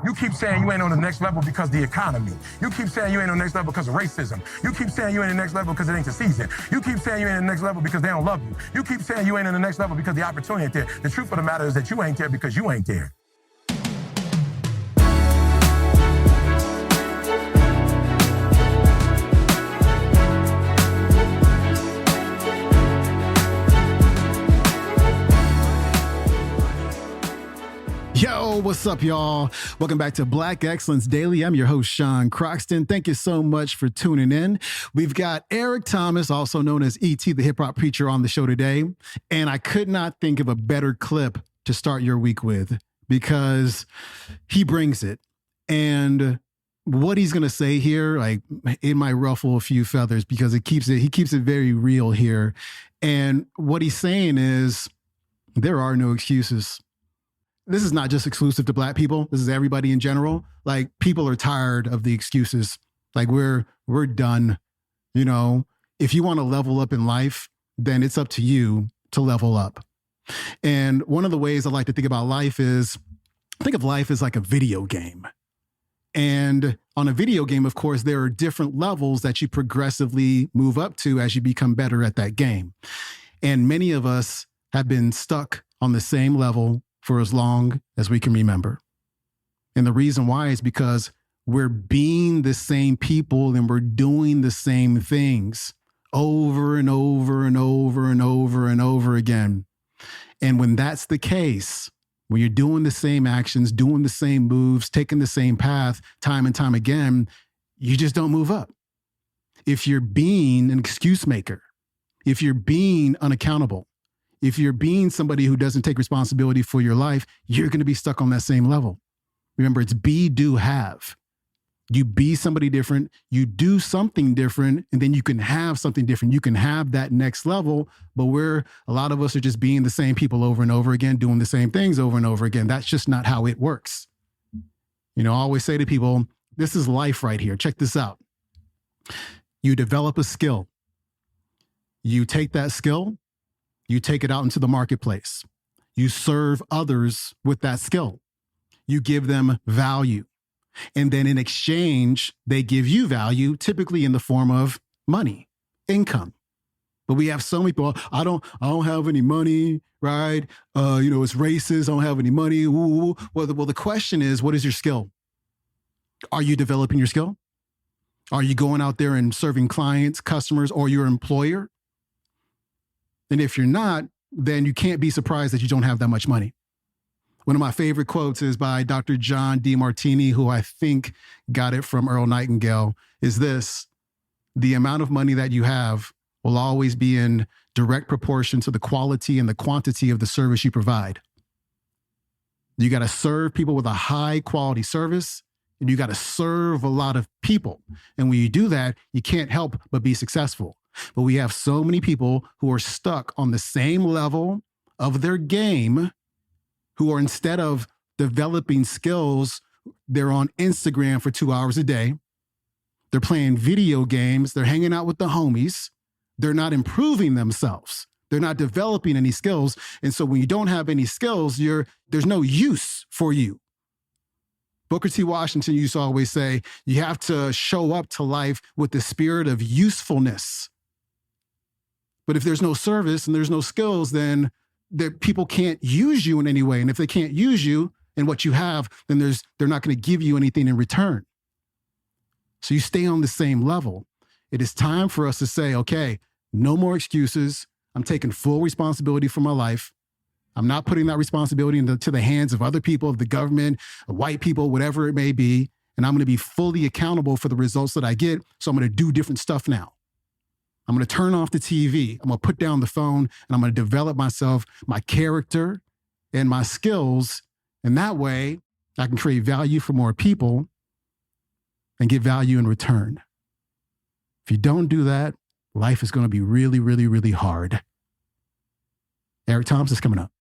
You keep saying you ain't on the next level because the economy. You keep saying you ain't on the next level because of racism. You keep saying you ain't on the next level because it ain't the season. You keep saying you ain't on the next level because they don't love you. You keep saying you ain't on the next level because the opportunity ain't there. The truth of the matter is that you ain't there because you ain't there. Yo, what's up, y'all? Welcome back to Black Excellence Daily. I'm your host, Sean Croxton. Thank you so much for tuning in. We've got Eric Thomas, also known as E.T., the hip-hop preacher, on the show today. And I could not think of a better clip to start your week with because he brings it. And what he's going to say here, like, it might ruffle a few feathers because he keeps it very real here. And what he's saying is there are no excuses. This is not just exclusive to Black people. This is everybody in general. Like, people are tired of the excuses. Like, we're done. You know, if you want to level up in life, then it's up to you to level up. And one of the ways I like to think about life is, think of life as like a video game. And on a video game, of course, there are different levels that you progressively move up to as you become better at that game. And many of us have been stuck on the same level for as long as we can remember. And the reason why is because we're being the same people and we're doing the same things over and over and over and over and over again. And when that's the case, when you're doing the same actions, doing the same moves, taking the same path time and time again, you just don't move up. If you're being an excuse maker, if you're being unaccountable, if you're being somebody who doesn't take responsibility for your life, you're going to be stuck on that same level. Remember, it's be, do, have. You be somebody different, you do something different, and then you can have something different. You can have that next level, but a lot of us are just being the same people over and over again, doing the same things over and over again. That's just not how it works. You know, I always say to people, this is life right here. Check this out. You develop a skill. You take that skill, you take it out into the marketplace. You serve others with that skill. You give them value. And then in exchange, they give you value, typically in the form of money, income. But we have so many people, I don't have any money, right? It's racist, I don't have any money. Ooh. Well, the question is, what is your skill? Are you developing your skill? Are you going out there and serving clients, customers, or your employer? And if you're not, then you can't be surprised that you don't have that much money. One of my favorite quotes is by Dr. John Demartini, who I think got it from Earl Nightingale, is this: the amount of money that you have will always be in direct proportion to the quality and the quantity of the service you provide. You got to serve people with a high quality service, and you got to serve a lot of people. And when you do that, you can't help but be successful. But we have so many people who are stuck on the same level of their game, who are, instead of developing skills, they're on Instagram for 2 hours a day. They're playing video games. They're hanging out with the homies. They're not improving themselves. They're not developing any skills. And so when you don't have any skills, there's no use for you. Booker T. Washington used to always say, you have to show up to life with the spirit of usefulness. But if there's no service and there's no skills, then people can't use you in any way. And if they can't use you and what you have, then they're not going to give you anything in return. So you stay on the same level. It is time for us to say, okay, no more excuses. I'm taking full responsibility for my life. I'm not putting that responsibility into the hands of other people, of the government, white people, whatever it may be. And I'm going to be fully accountable for the results that I get. So I'm going to do different stuff now. I'm going to turn off the TV. I'm going to put down the phone, and I'm going to develop myself, my character, and my skills. And that way I can create value for more people and get value in return. If you don't do that, life is going to be really, really, really hard. Eric Thomas is coming up.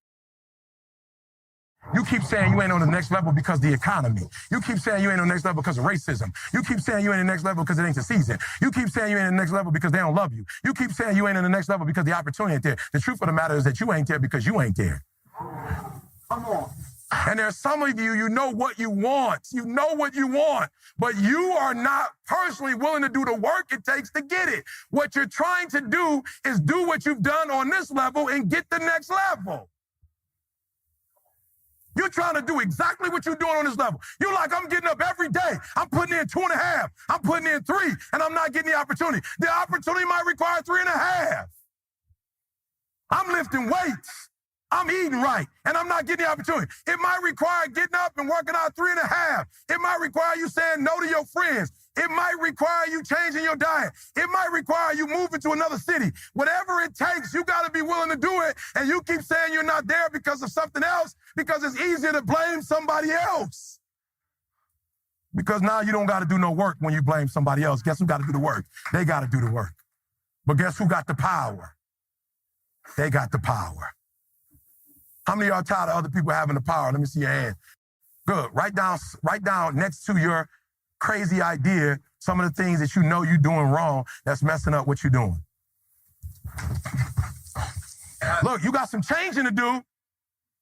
You keep saying you ain't on the next level because the economy. You keep saying you ain't on the next level because of racism. You keep saying you ain't on the next level because it ain't the season. You keep saying you ain't on the next level because they don't love you. You keep saying you ain't on the next level because the opportunity ain't there. The truth of the matter is that you ain't there because you ain't there. Come on. And there's some of you, you know what you want. You know what you want, but you are not personally willing to do the work it takes to get it. What you're trying to do is do what you've done on this level and get the next level. You're trying to do exactly what you're doing on this level. You're like, I'm getting up every day. I'm putting in 2.5. I'm putting in 3, and I'm not getting the opportunity. The opportunity might require 3.5. I'm lifting weights. I'm eating right, and I'm not getting the opportunity. It might require getting up and working out 3.5. It might require you saying no to your friends. It might require you changing your diet. It might require you moving to another city. Whatever it takes, you got to be willing to do it. And you keep saying you're not there because of something else, because it's easier to blame somebody else. Because now you don't got to do no work when you blame somebody else. Guess who got to do the work? They got to do the work. But guess who got the power? They got the power. How many of y'all tired of other people having the power? Let me see your hand. Good. Write down next to your crazy idea some of the things that you know you're doing wrong that's messing up what you're doing. Look, you got some changing to do.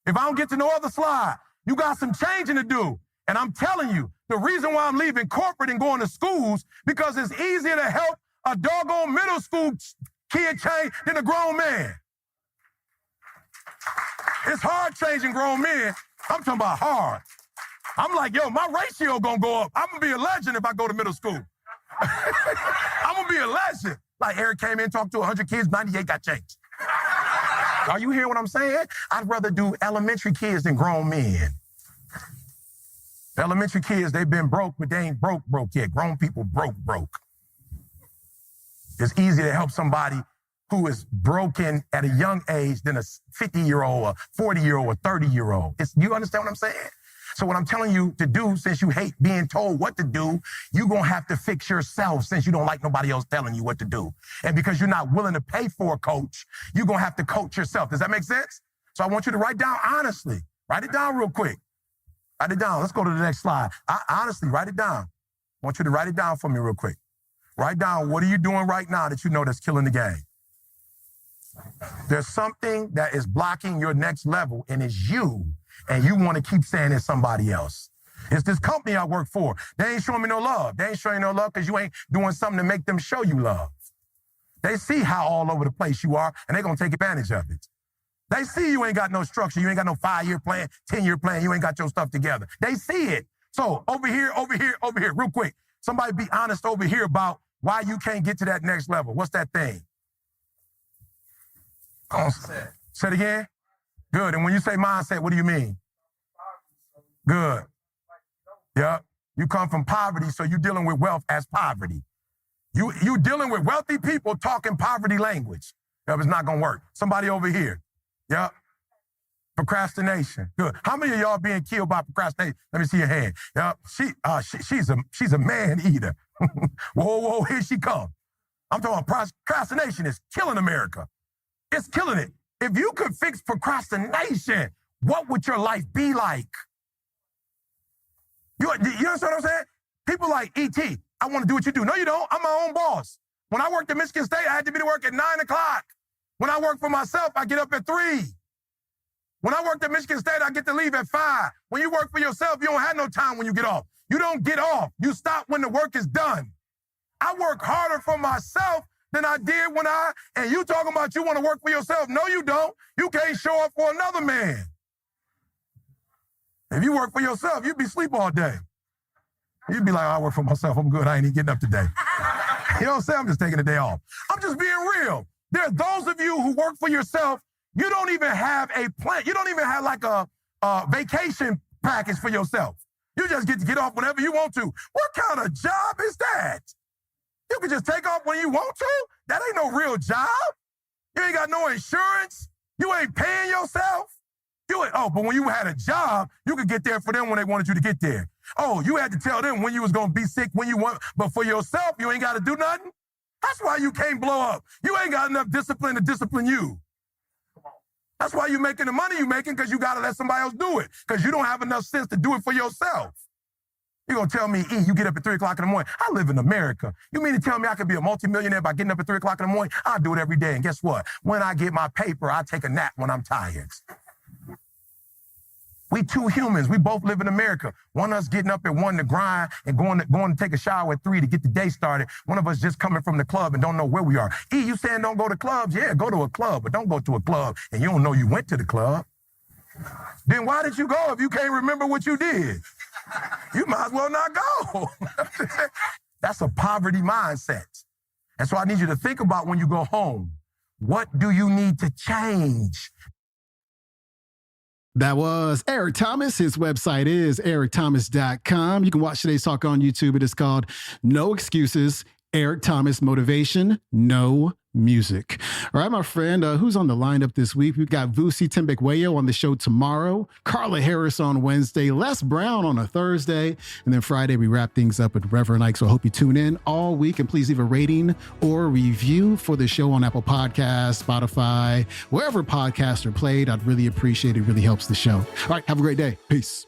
If I don't get to no other slide, you got some changing to do. And I'm telling you, the reason why I'm leaving corporate and going to schools, because it's easier to help a doggone middle school kid change than a grown man. It's hard changing grown men. I'm talking about hard. I'm like, yo, my ratio gonna go up. I'm gonna be a legend if I go to middle school. I'm gonna be a legend. Like Eric came in, talked to 100 kids, 98 got changed. Are you hearing what I'm saying? I'd rather do elementary kids than grown men. Elementary kids, they've been broke, but they ain't broke yet. Grown people broke. It's easier to help somebody who is broken at a young age than a 50-year-old, a 40-year-old, a 30-year-old. You understand what I'm saying? So what I'm telling you to do, since you hate being told what to do, you're going to have to fix yourself since you don't like nobody else telling you what to do. And because you're not willing to pay for a coach, you're going to have to coach yourself. Does that make sense? So I want you to write down honestly. Write it down real quick. Write it down. Let's go to the next slide. Honestly, write it down. I want you to write it down for me real quick. Write down, what are you doing right now that you know that's killing the game? There's something that is blocking your next level, and it's you, and you want to keep saying it's somebody else. It's this company I work for. They ain't showing me no love. They ain't showing you no love because you ain't doing something to make them show you love. They see how all over the place you are, and they're going to take advantage of it. They see you ain't got no structure. You ain't got no 5-year plan, 10-year plan. You ain't got your stuff together. They see it. So over here, real quick. Somebody be honest over here about why you can't get to that next level. What's that thing? Say it again. Good. And when you say mindset, what do you mean? Good. Yep. You come from poverty, so you're dealing with wealth as poverty. You dealing with wealthy people talking poverty language. Yep, it's not going to work. Somebody over here. Yep. Procrastination. Good. How many of y'all being killed by procrastination? Let me see your hand. Yep. She's a man eater. Whoa, here she comes. I'm talking about procrastination is killing America. It's killing it. If you could fix procrastination, what would your life be like? You understand what I'm saying? People like E.T., I want to do what you do. No, you don't. I'm my own boss. When I worked at Michigan State, I had to be to work at 9 o'clock. When I work for myself, I get up at 3. When I worked at Michigan State, I get to leave at 5. When you work for yourself, you don't have no time when you get off. You don't get off. You stop when the work is done. I work harder for myself than I did and you talking about you want to work for yourself. No, you don't. You can't show up for another man. If you work for yourself, you'd be asleep all day. You'd be like, I work for myself. I'm good. I ain't even getting up today. You know what I'm saying? I'm just taking a day off. I'm just being real. There are those of you who work for yourself, you don't even have a plan. You don't even have like a vacation package for yourself. You just get to get off whenever you want to. What kind of job is that? You can just take off when you want to? That ain't no real job. You ain't got no insurance. You ain't paying yourself. But when you had a job, you could get there for them when they wanted you to get there. Oh, you had to tell them when you was going to be sick, when you want, but for yourself, you ain't got to do nothing? That's why you can't blow up. You ain't got enough discipline to discipline you. That's why you're making the money you're making, because you got to let somebody else do it, because you don't have enough sense to do it for yourself. You're going to tell me, E, you get up at 3 o'clock in the morning. I live in America. You mean to tell me I could be a multimillionaire by getting up at 3 o'clock in the morning? I do it every day. And guess what? When I get my paper, I take a nap when I'm tired. We two humans. We both live in America. One of us getting up at 1 to grind and going to take a shower at 3 to get the day started. One of us just coming from the club and don't know where we are. You saying don't go to clubs? Yeah, go to a club, but don't go to a club and you don't know you went to the club. Then why did you go if you can't remember what you did? You might as well not go. That's a poverty mindset. And so I need you to think about when you go home, what do you need to change? That was Eric Thomas. His website is ericthomas.com. You can watch today's talk on YouTube. It is called No Excuses, Eric Thomas Motivation, No Music. All right, my friend, who's on the lineup this week? We've got Vusi Tembekweyo on the show tomorrow, Carla Harris on Wednesday, Les Brown on a Thursday, and then Friday we wrap things up with Reverend Ike. So I hope you tune in all week, and please leave a rating or review for the show on Apple Podcasts, Spotify, wherever podcasts are played. I'd really appreciate it. It really helps the show. All right, have a great day. Peace.